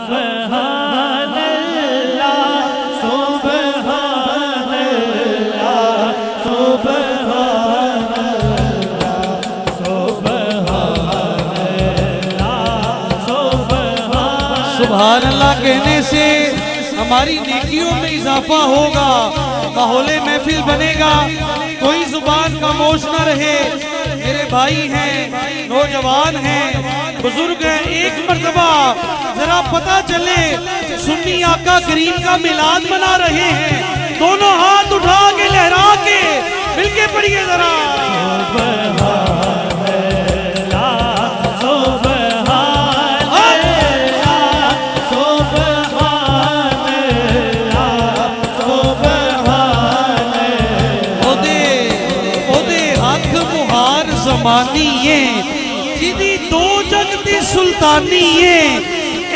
सुभान अल्लाह सुभान अल्लाह सुभान अल्लाह सुभान अल्लाह कहने से हमारी नेकियों में इजाफा होगा, माहौले महफिल बनेगा, कोई जुबान खामोश न रहे। मेरे भाई हैं, नौजवान हैं, बुजुर्ग हैं, एक मर्तबा जरा पता चले सुन्नी आका करीम का मिलाद मना रहे हैं, दोनों हाथ उठा के लहरा के मिलके पढ़िए जरा। जमानीए जिदी दो जगती सुल्तानीए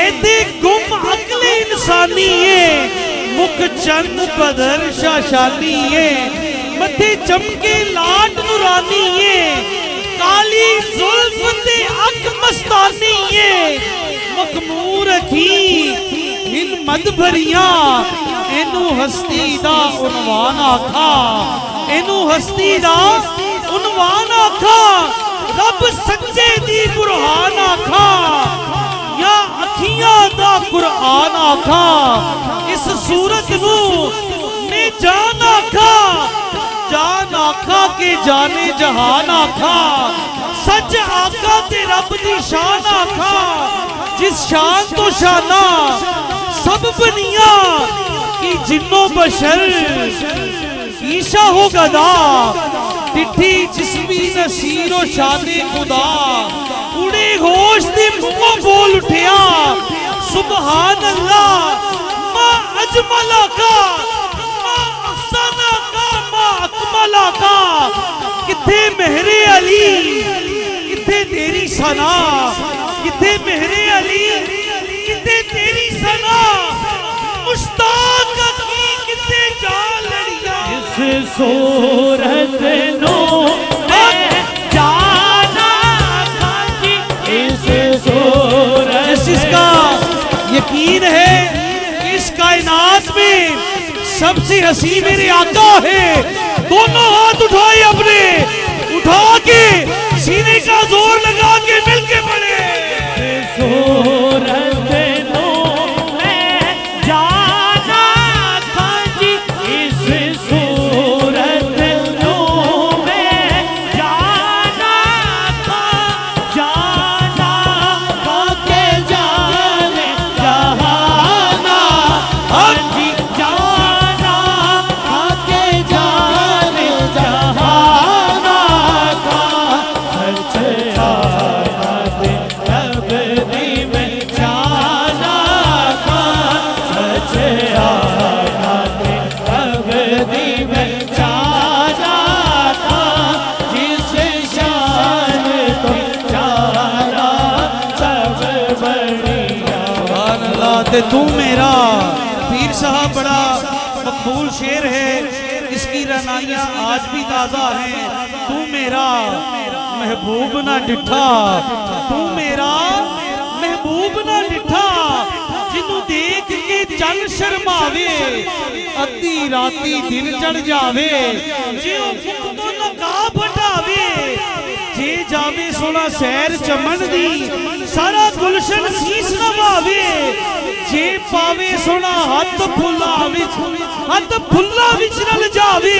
एदे गुम अकले इंसानीए मुख चंद बदर शाशानीए मथे चमके लाट नुरानीए काली जुल्फ ते अक मस्तानीए मखमूर अखी हिम्मत भरिया एनू हस्ती दा उनवान आखा, एनू हस्ती दा उनवान आखा, रब सच्चे दी बुरहान आखा, या अखियां दा कुरान आखा, इस सूरत नू मैं जान आखा, जान आखा के जाने जहान आखा, सच आका ते रब दी शान आखा, जिस शान तो शाना सब बनिया की जिन्नो बशर ईशा हो गदा, तिठी जिस्मी नसीरो शाने खुदा, उड़े होश दे मुंहों बोल उठिया सुभान अल्लाह मा अजमला का मा अहसना का मा अकमला का। किथे मेहरे अली किथे तेरी सना, किथे मेहरे अली किथे तेरी सना, मुश्ताक की किथे जा लड़िया। इस सूरत नो जाना खाजी, इस सूरत जिसका यकीन है कि इस कायनात में सबसे हसी मेरे आका है, दोनों हाथ उठाए अपने, उठा के सीने का जोर लगा के मिलके पड़े। सूरत नो जाना खाजी, इस सूरत नो जाना खा, जाना खा के जाने जहाना, हाजी जाना खा के जाने जहाना का, सच आना दे अबदी में जाना का, सच आना दे अबदी में जाना का, जिस शान तो जाना सब बढ़िया। सुभान अल्लाह। ते तू मेरा पीर साहब बड़ा मकबूल शेर है, इसकी रनाइयाँ आज भी ताज़ा हैं। तू मेरा महबूब ना डिठा, तू मेरा महबूब ना डिठा, जिन्नू देख के चल शर्मावे, अद्धी राती दिन चढ़ जावे, जे मुख तो नकाब हटावे, जे जावे सोना सैर चमन दी, सारा गुलशन सीस नवावे, जे पावे सोना हाथ फुल्ला विच रल जावे,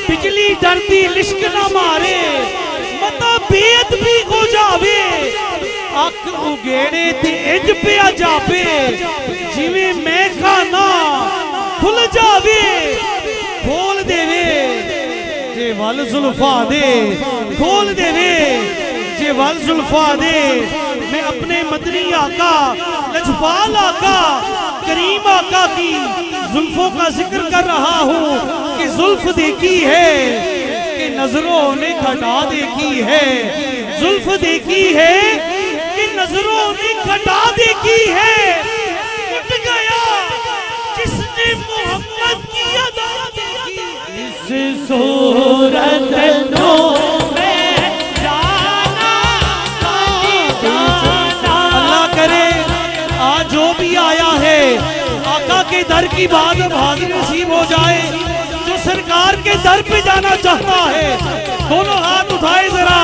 बिजली डरदी लिश्क ना मारे, मता बेअदबी हो जावे, अख उगेड़े ते इंज पिया जावे, जिवें मैं खाना खुल जावे, खोल देवे जे वल जुल्फा दे, खोल देवे जे वल जुल्फा दे। मैं अपने मदनी आका लजपाल आका करीम आका की जुल्फों का जिक्र कर रहा हूँ कि जुल्फ देखी है कि नजरों ने घटा देखी है, जुल्फ देखी है कि नजरों ने घटा देखी है, उठ गया जिसने मोहम्मद की अदा देखी। इस सूरत नो में जाना खाजी, जाना अल्लाह करे आज जो भी के दर की बात अब हाजिर नसीब हो जाए। जो सरकार के दर पे जाना चाहता है दोनों हाथ उठाए जरा,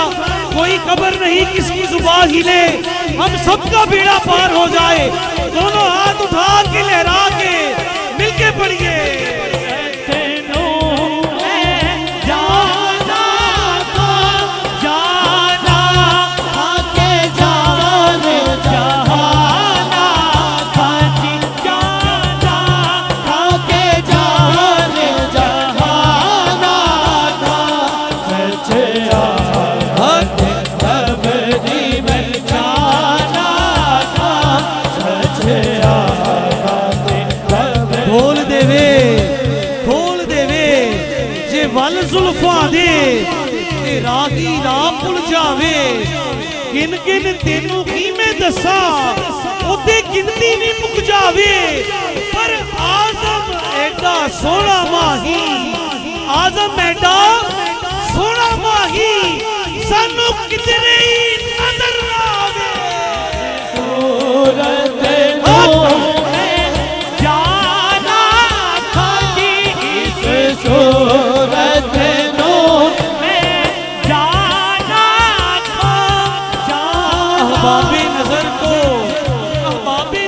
कोई खबर नहीं किसकी जुबान हिले, हम सबका बेड़ा पार हो जाए। दोनों हाथ उठा के लहरा के मिलके पढ़िए। वल जुल्फा दे रागी राह भुल जावे, गिन गिन तेनू की मैं दसा ओते गिनती भी मुक जावे। पर आजम एडा सोना माही, आजम एडा सोना माही सानू कितने ही नजर ना आवे। सूरत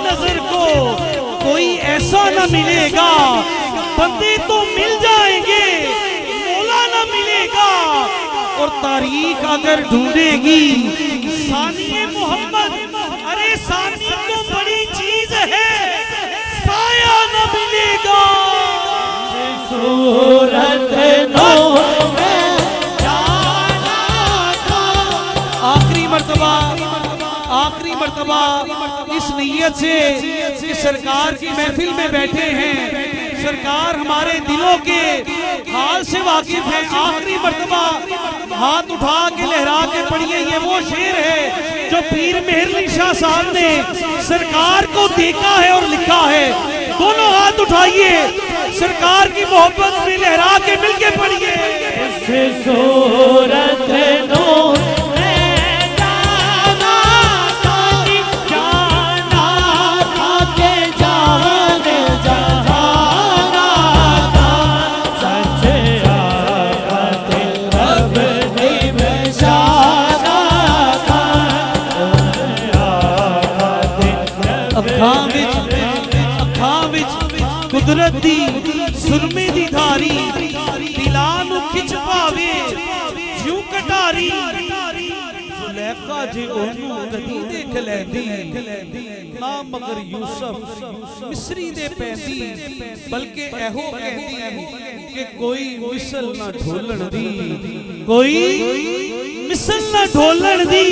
नजर को कोई ऐसा न मिलेगा, बंदे तो मिल जाएंगे मौला न मिलेगा। और तारीख अगर ढूंढेगी सानिए मोहम्मद, अरे सानी तो बड़ी चीज है, साया न मिलेगा। सूरत आखिरी मर्तबा इस नीयत से कि सरकार की महफिल में बैठे हैं, सरकार हमारे दिलों के हाल से वाकिफ है। आखिरी मर्तबा हाथ उठा के लहरा के पढ़िए। ये वो शेर है जो पीर मेहरली शाह साहब ने सरकार को देखा है और लिखा है। दोनों हाथ उठाइए, सरकार की मोहब्बत में लहरा के मिलके पढ़िए। कुदरत दी सुरमे दी धारी, दिलां नू खिच पावे ज्यों कटारी। जुलैखा जे ओनू कदी देख लैंदी ना, मगर यूसुफ मिस्री दे पैंदी, बल्कि एहो कहंदी कि कोई मिसल ना ढोलण दी, कोई मिसल ना ढोलण दी।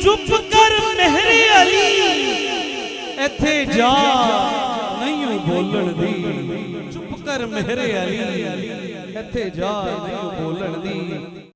चुप कर मेहरे अली इत्थे जा नहीं बोलण दी, चुप कर मेहरे अली इत्थे जा नहीं बोलण दी।